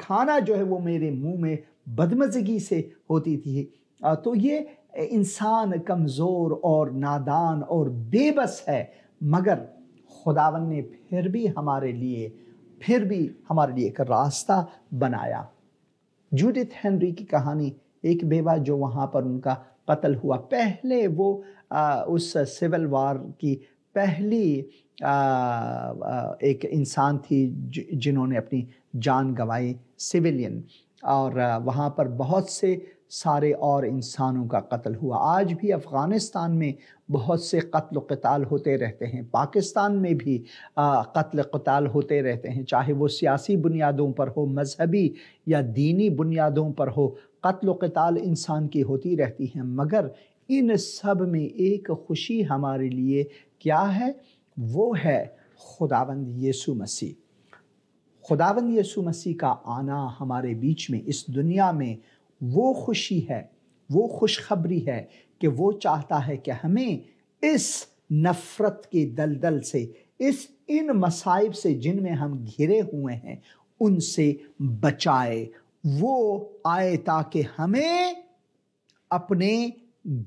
کھانا جو ہے وہ میرے منہ میں بدمزگی سے ہوتی تھی. تو یہ انسان کمزور اور نادان اور بے بس ہے، مگر خداوند نے پھر بھی ہمارے لیے ایک راستہ بنایا. جوڈتھ ہنری کی کہانی، ایک بیوہ جو وہاں پر ان کا قتل ہوا، پہلے وہ اس سول وار کی پہلی ایک انسان تھی جنہوں نے اپنی جان گنوائی، سویلین، اور وہاں پر بہت سے سارے اور انسانوں کا قتل ہوا. آج بھی افغانستان میں بہت سے قتل و قتال ہوتے رہتے ہیں، پاکستان میں بھی قتل قتال ہوتے رہتے ہیں، چاہے وہ سیاسی بنیادوں پر ہو، مذہبی یا دینی بنیادوں پر ہو. قتل و قتال انسان کی ہوتی رہتی ہیں، مگر ان سب میں ایک خوشی ہمارے لیے کیا ہے؟ وہ ہے خداوند یسوع مسیح۔ خداوند یسوع مسیح کا آنا ہمارے بیچ میں اس دنیا میں وہ خوشی ہے، وہ خوشخبری ہے کہ وہ چاہتا ہے کہ ہمیں اس نفرت کے دلدل سے، ان مصائب سے جن میں ہم گھرے ہوئے ہیں، ان سے بچائے۔ وہ آئے تاکہ ہمیں اپنے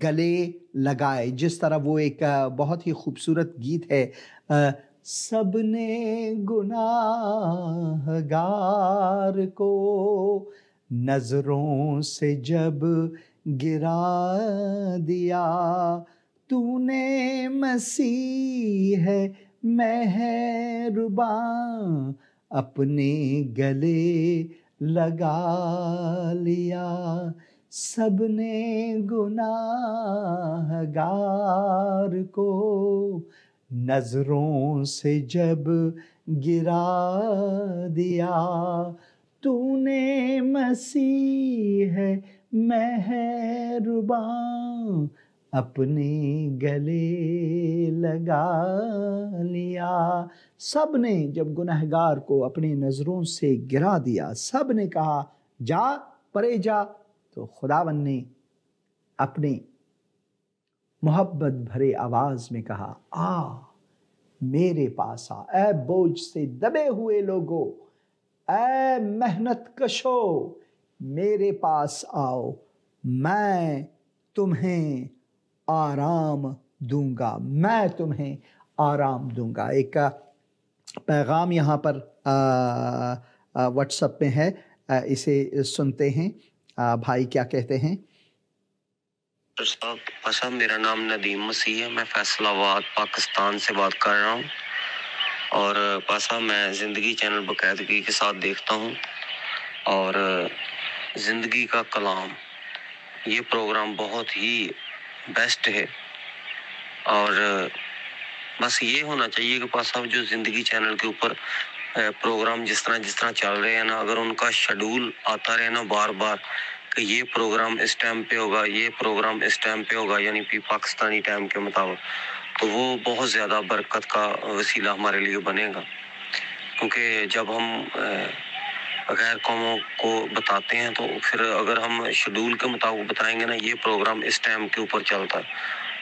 گلے لگائے، جس طرح وہ ایک بہت ہی خوبصورت گیت ہے، سب نے گناہ گار کو نظروں سے جب گرا دیا، تو نے مسیح مہرباں اپنے گلے لگا لیا، سب نے گناہ گار کو نظروں سے جب گرا دیا، تو نے مسیح مہرباں اپنے گلے لگا لیا۔ سب نے جب گنہگار کو اپنی نظروں سے گرا دیا، سب نے کہا جا پرے جا، تو خداوند نے اپنی محبت بھرے آواز میں کہا آ میرے پاس آ، اے بوجھ سے دبے ہوئے لوگو، اے محنت کشو، میرے پاس آؤ، میں تمہیں آرام دوں گا، میں تمہیں آرام دوں گا۔ ایک پیغام یہاں پر واٹس ایپ میں ہے، اسے سنتے ہیں۔ بھائی کیا کہتے ہیں؟ صاحب میرا نام ندیم مسیح ہے، میں فیصل آباد پاکستان سے بات کر رہا ہوں، اور پاسا میں زندگی چینل باقاعدگی کے ساتھ دیکھتا ہوں، اور زندگی کا کلام یہ پروگرام بہت ہی بیسٹ ہے، اور بس یہ ہونا چاہیے کہ پاسا جو زندگی چینل کے اوپر پروگرام جس طرح چل رہے ہیں نا، اگر ان کا شیڈول آتا رہے نا بار بار کہ یہ پروگرام اس ٹائم پہ ہوگا، یہ پروگرام اس ٹائم پہ ہوگا، یعنی کہ پاکستانی ٹائم کے مطابق، تو وہ بہت زیادہ برکت کا وسیلہ ہمارے لیے بنے گا، کیونکہ جب ہم غیر قوموں کو بتاتے ہیں تو پھر اگر ہم شیڈول کے مطابق بتائیں گے نا یہ پروگرام اس ٹائم کے اوپر چلتا ہے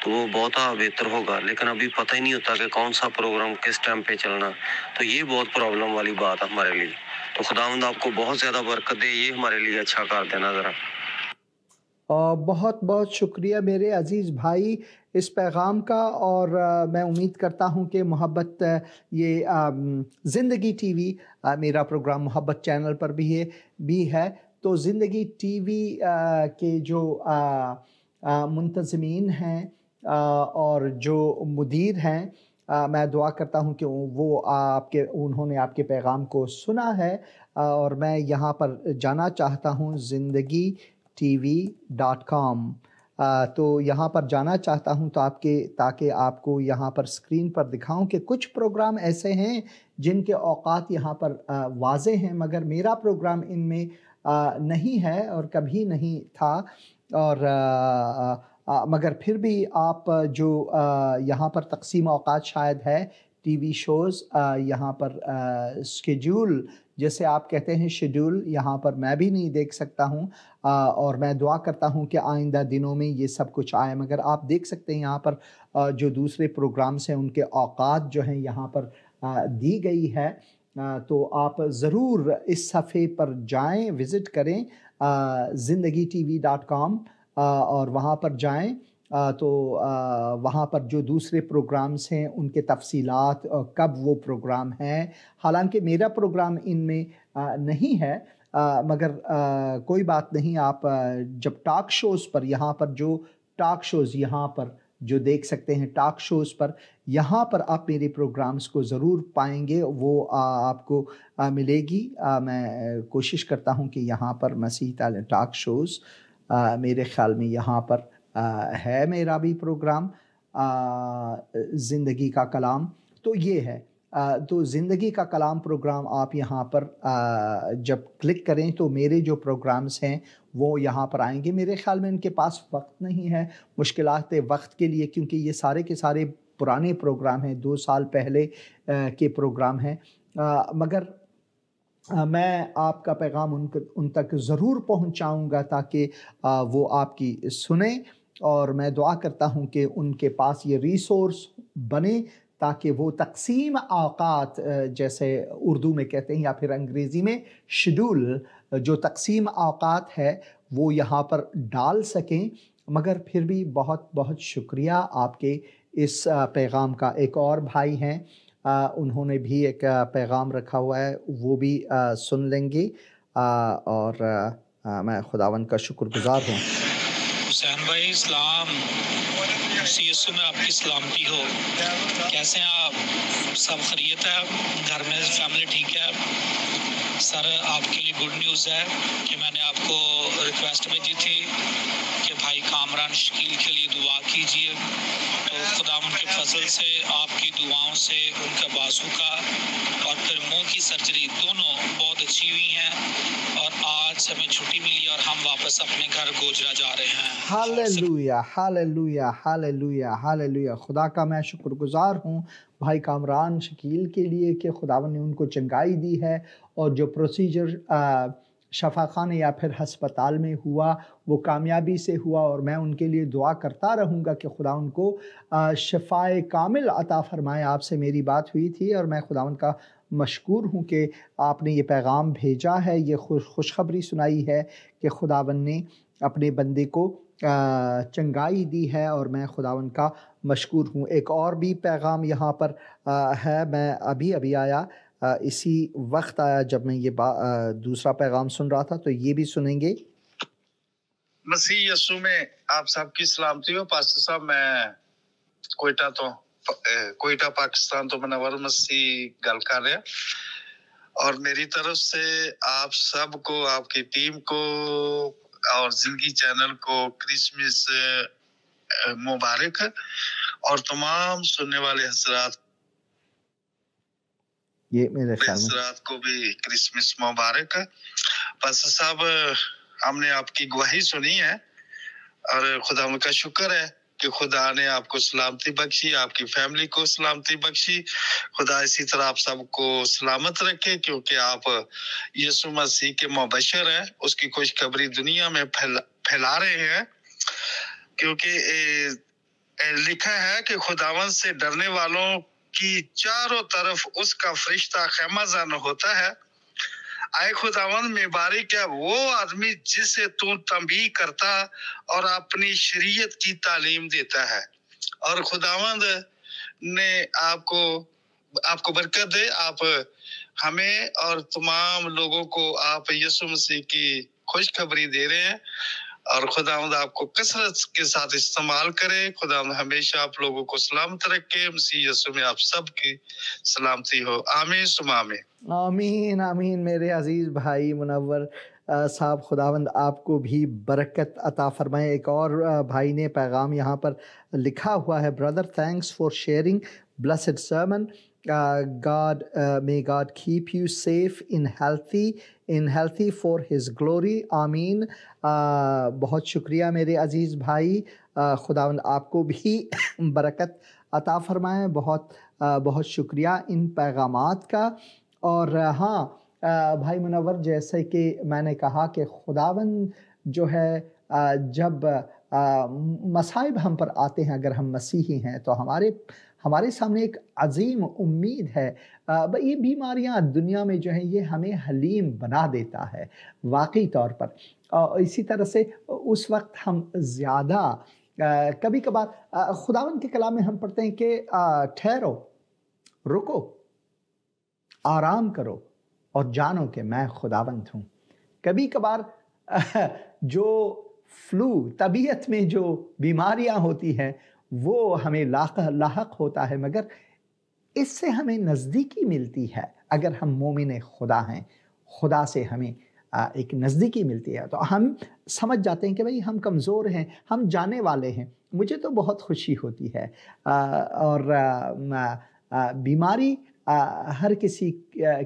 تو وہ بہت بہتر ہوگا، لیکن ابھی پتہ ہی نہیں ہوتا کہ کون سا پروگرام کس ٹائم پہ چلنا، تو یہ بہت پرابلم والی بات ہے ہمارے لیے۔ تو خداوند آپ کو بہت زیادہ برکت دے، یہ ہمارے لیے اچھا کر دینا ذرا۔ بہت بہت شکریہ میرے عزیز بھائی اس پیغام کا، اور میں امید کرتا ہوں کہ محبت یہ زندگی ٹی وی، میرا پروگرام محبت چینل پر بھی ہے، تو زندگی ٹی وی کے جو منتظمین ہیں اور جو مدیر ہیں، میں دعا کرتا ہوں کہ وہ انہوں نے آپ کے پیغام کو سنا ہے، اور میں یہاں پر جانا چاہتا ہوں zindagi.tv.com، تو یہاں پر جانا چاہتا ہوں تاکہ آپ کو یہاں پر اسکرین پر دکھاؤں کہ کچھ پروگرام ایسے ہیں جن کے اوقات یہاں پر واضح ہیں، مگر میرا پروگرام ان میں نہیں ہے اور کبھی نہیں تھا، اور مگر پھر بھی آپ جو یہاں پر تقسیم اوقات شاید ہے ٹی وی شوز، یہاں پر اسکیڈول جیسے آپ کہتے ہیں شیڈول، یہاں پر میں بھی نہیں دیکھ سکتا ہوں، اور میں دعا کرتا ہوں کہ آئندہ دنوں میں یہ سب کچھ آئے، مگر آپ دیکھ سکتے ہیں یہاں پر جو دوسرے پروگرامز ہیں ان کے اوقات جو ہیں یہاں پر دی گئی ہے، تو آپ ضرور اس صفحے پر جائیں، وزٹ کریں zindagi.tv.com، اور وہاں پر جائیں تو وہاں پر جو دوسرے پروگرامز ہیں ان کے تفصیلات، کب وہ پروگرام ہیں، حالانکہ میرا پروگرام ان میں نہیں ہے، مگر کوئی بات نہیں، آپ جب ٹاک شوز پر، یہاں پر جو ٹاک شوز یہاں پر جو دیکھ سکتے ہیں ٹاک شوز پر، یہاں پر آپ میرے پروگرامز کو ضرور پائیں گے، وہ آپ کو ملے گی۔ میں کوشش کرتا ہوں کہ یہاں پر مسیح تعالی ٹاک شوز، میرے خیال میں یہاں پر ہے میرا بھی پروگرام زندگی کا کلام، تو یہ ہے، تو زندگی کا کلام پروگرام آپ یہاں پر جب کلک کریں تو میرے جو پروگرامز ہیں وہ یہاں پر آئیں گے۔ میرے خیال میں ان کے پاس وقت نہیں ہے، مشکلات وقت کے لیے، کیونکہ یہ سارے کے سارے پرانے پروگرام ہیں، 2 سال پہلے کے پروگرام ہیں، مگر میں آپ کا پیغام ان تک ضرور پہنچاؤں گا تاکہ وہ آپ کی سنیں، اور میں دعا کرتا ہوں کہ ان کے پاس یہ ریسورس بنے تاکہ وہ تقسیم اوقات، جیسے اردو میں کہتے ہیں یا پھر انگریزی میں شیڈول، جو تقسیم اوقات ہے وہ یہاں پر ڈال سکیں۔ مگر پھر بھی بہت بہت شکریہ آپ کے اس پیغام کا۔ ایک اور بھائی ہیں، انہوں نے بھی ایک پیغام رکھا ہوا ہے، وہ بھی سن لیں گے، اور میں خداوند کا شکر گزار ہوں۔ حسین بھائی اسلام، مسیح یسوع میں آپ کی سلامتی ہو، کیسے ہیں آپ؟ سب خیریت ہے؟ گھر میں فیملی ٹھیک ہے؟ سر آپ کے لیے گڈ نیوز ہے کہ میں نے آپ کو ریکویسٹ بھیجی تھی کہ بھائی کامران شکیل کے لیے دعا کیجیے، تو خدا ان کے فضل سے آپ کی دعاؤں سے ان کا بازو کا اور پھر منہ کی سرجری دونوں بہت اچھی ہوئی ہیں، اور آج ہمیں چھٹی ملی اور ہم واپس اپنے گھر گوجرا جا رہے ہیں۔ ہاللویا ہاللویا ہاللویا ہاللویا، خدا کا میں شکر گزار ہوں بھائی کامران شکیل کے لیے کہ خداوند نے ان کو چنگائی دی ہے، اور جو پروسیجر شفا خانے یا پھر ہسپتال میں ہوا وہ کامیابی سے ہوا، اور میں ان کے لیے دعا کرتا رہوں گا کہ خدا ان کو شفائے کامل عطا فرمائے۔ آپ سے میری بات ہوئی تھی اور میں خداوند کا مشکور ہوں کہ آپ نے یہ پیغام بھیجا ہے، یہ خوشخبری سنائی ہے کہ خداوند نے اپنے بندے کو چنگائی دی ہے، اور میں خداوند کا مشکور ہوں۔ ایک اور بھی پیغام یہاں پر ہے، میں ابھی آیا، اسی وقت آیا جب میں یہ دوسرا پیغام سن رہا تھا، تو یہ بھی سنیں گے۔ مسیح یسوع میں آپ سب کی سلامتی ہو۔ پاسٹر صاحب، میں کوئٹہ پاکستان تو منور مسیح گل کر رہا، اور میری طرف سے آپ سب کو، آپ کی ٹیم کو اور زندگی چینل کو کرسمس مبارک، اور تمام سننے والے حضرات کو بھی کرسمس مبارک۔ پاسٹر صاحب، ہم نے آپ کی گواہی سنی ہے، اور خدا کا شکر ہے کہ خدا نے آپ کو سلامتی بخشی، آپ کی فیملی کو سلامتی بخشی۔ خدا اسی طرح آپ سب کو سلامت رکھے، کیونکہ آپ یسوع مسیح کے مبشر ہیں، اس کی خوشخبری دنیا میں پھیلا رہے ہیں، کیونکہ لکھا ہے کہ خداوند سے ڈرنے والوں کی چاروں طرف اس کا فرشتہ خیمہ زن ہوتا ہے۔ اے خداوند میں بارک ہے وہ آدمی جسے تو تنبیہ کرتا اور اپنی شریعت کی تعلیم دیتا ہے، اور خداوند نے آپ کو برکت دے۔ آپ ہمیں اور تمام لوگوں کو آپ یسوع مسیح کی خوشخبری دے رہے ہیں، اور خداوند آپ کو کثرت کے ساتھ استعمال کرے۔ خداوند ہمیشہ آپ لوگوں کو سلامت رکھے۔ مسیح یسوع میں آپ سب کی سلامتی ہو، آمین ثم آمین۔ آمین آمین میرے عزیز بھائی منور صاحب، خداوند آپ کو بھی برکت عطا فرمائے۔ ایک اور بھائی نے پیغام یہاں پر لکھا ہوا ہے، brother thanks for sharing blessed sermon. May God keep you safe in healthy for his glory. آمین۔ بہت شکریہ میرے عزیز بھائی، خداوند آپ کو بھی برکت عطا فرمائے۔ بہت شکریہ ان پیغامات کا۔ اور ہاں بھائی منور، جیسے کہ میں نے کہا کہ خداوند جو ہے جب مصائب ہم پر آتے ہیں، اگر ہم مسیحی ہیں تو ہمارے سامنے ایک عظیم امید ہے۔ یہ بیماریاں دنیا میں جو ہیں یہ ہمیں حلیم بنا دیتا ہے واقعی طور پر، اسی طرح سے اس وقت ہم زیادہ کبھی کبھار خداوند کے کلام میں ہم پڑھتے ہیں کہ ٹھہرو، رکو، آرام کرو اور جانو کہ میں خداوند ہوں۔ کبھی کبھار جو فلو، طبیعت میں جو بیماریاں ہوتی ہیں وہ ہمیں لاحق ہوتا ہے، مگر اس سے ہمیں نزدیکی ملتی ہے۔ اگر ہم مومن خدا ہیں، خدا سے ہمیں ایک نزدیکی ملتی ہے، تو ہم سمجھ جاتے ہیں کہ بھئی ہم کمزور ہیں، ہم جانے والے ہیں۔ مجھے تو بہت خوشی ہوتی ہے، اور بیماری ہر کسی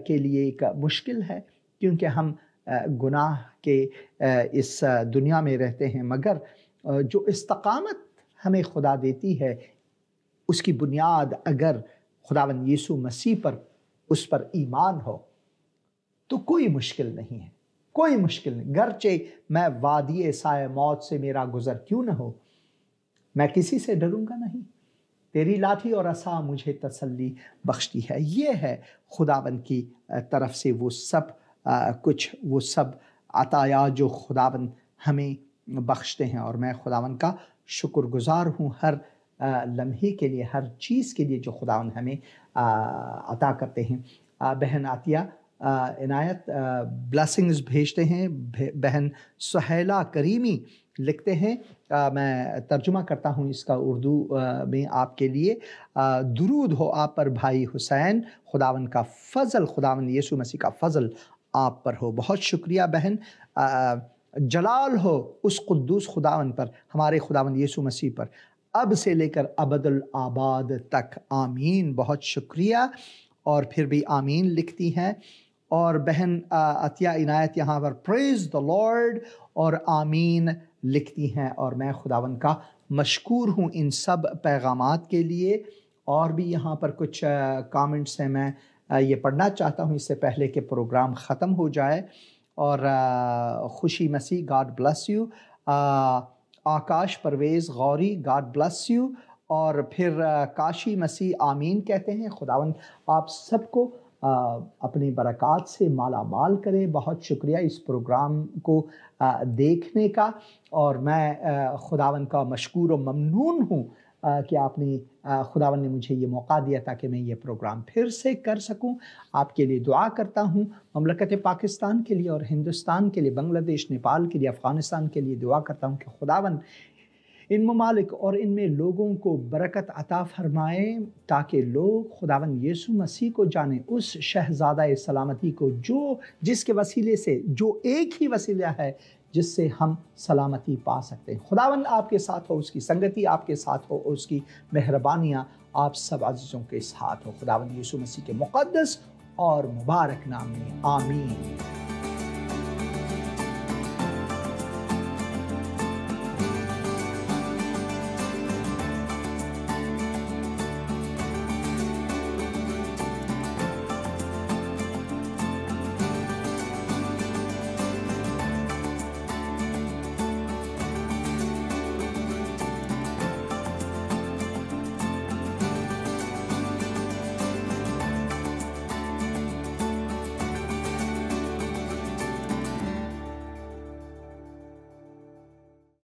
کے لیے ایک مشکل ہے، کیونکہ ہم گناہ کے اس دنیا میں رہتے ہیں، مگر جو استقامت ہمیں خدا دیتی ہے، اس کی بنیاد اگر خداوند یسوع مسیح پر اس پر ایمان ہو تو کوئی مشکل نہیں ہے، کوئی مشکل نہیں۔ گرچہ میں وادی سایہ موت سے میرا گزر کیوں نہ ہو، میں کسی سے ڈروں گا نہیں، تیری لاٹھی اور عصا مجھے تسلی بخشتی ہے۔ یہ ہے خداوند کی طرف سے وہ سب عطایات جو خداوند ہمیں بخشتے ہیں، اور میں خداوند کا شکر گزار ہوں ہر لمحے کے لیے، ہر چیز کے لیے جو خداوند ہمیں عطا کرتے ہیں۔ بہن عطیہ عنایت بلیسنگز بھیجتے ہیں۔ بہن سہیلہ کریمی لکھتے ہیں، میں ترجمہ کرتا ہوں اس کا اردو میں آپ کے لیے۔ درود ہو آپ پر بھائی حسین، خداوند کا فضل، خداوند یسوع مسیح کا فضل آپ پر ہو۔ بہت شکریہ بہن۔ جلال ہو اس قدوس خداوند پر، ہمارے خداوند یسوع مسیح پر، اب سے لے کر ابد الآباد تک، آمین۔ بہت شکریہ، اور پھر بھی آمین لکھتی ہیں۔ اور بہن عطیہ عنایت یہاں پر پریز دا لارڈ اور آمین لکھتی ہیں، اور میں خداوند کا مشکور ہوں ان سب پیغامات کے لیے۔ اور بھی یہاں پر کچھ کامنٹس ہیں، میں یہ پڑھنا چاہتا ہوں اس سے پہلے کہ پروگرام ختم ہو جائے۔ اور Khushi Masih God bless you, Akash Parvez Ghauri God bless you, اور پھر کاشی مسیح آمین کہتے ہیں۔ خداوند آپ سب کو اپنی برکات سے مالا مال کرے۔ بہت شکریہ اس پروگرام کو دیکھنے کا، اور میں خداوند کا مشکور و ممنون ہوں کہ خداوند نے مجھے یہ موقع دیا تاکہ میں یہ پروگرام پھر سے کر سکوں۔ آپ کے لیے دعا کرتا ہوں، مملکت پاکستان کے لیے اور ہندوستان کے لیے، بنگلہ دیش، نیپال کے لیے، افغانستان کے لیے دعا کرتا ہوں کہ خداوند ان ممالک اور ان میں لوگوں کو برکت عطا فرمائے، تاکہ لوگ خداوند یسوع مسیح کو جانیں، اس شہزادہ سلامتی کو جس کے وسیلے سے، جو ایک ہی وسیلہ ہے جس سے ہم سلامتی پا سکتے ہیں۔ خداوند آپ کے ساتھ ہو، اس کی سنگتی آپ کے ساتھ ہو، اس کی مہربانیاں آپ سب عزیزوں کے ساتھ ہو۔ خداوند یسوع مسیح کے مقدس اور مبارک نام میں آمین۔